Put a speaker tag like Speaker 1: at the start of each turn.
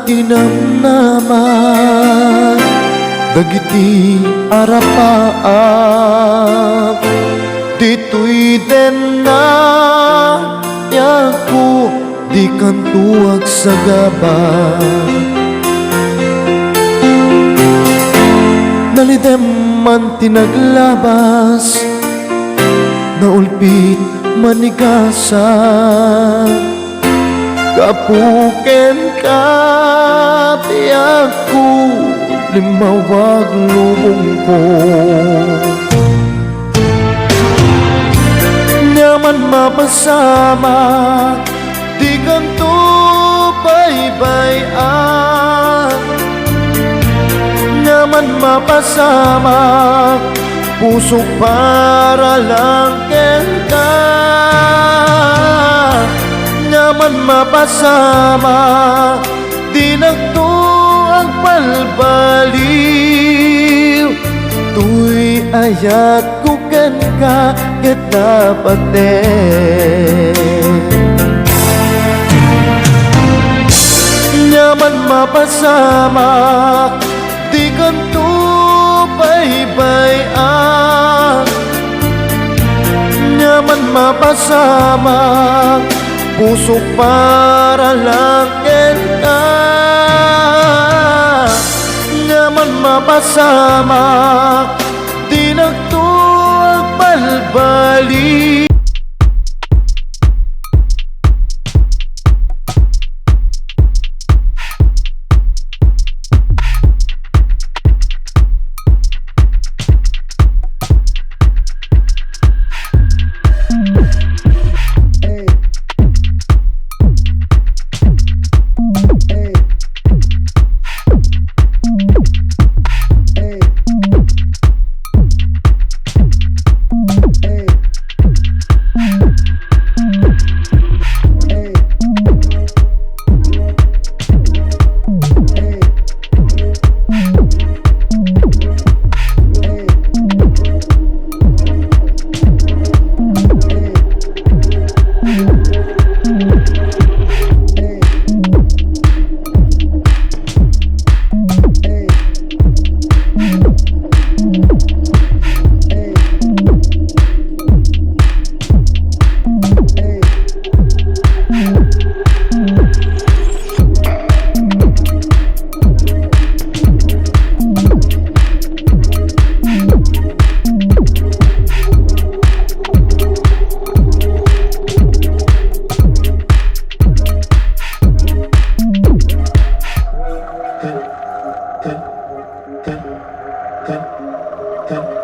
Speaker 1: tinamnaman dagiti arapaan dito'y den na yaku di kantuag sa gaban nalidem man tinaglabas naulpit manigasan kapuken ka di ako limawag lubong ko nyaman mapasama di kanto baybayan nyaman mapasama puso para lang kenta nyaman mapasama di nagtuang palbaliw tuy ayat ko ken ka ket dapaten nyaman mapasama di kanto baybayan nyaman mapasama puso para lang kenta nyaman mapasama di nagtuag balbali ten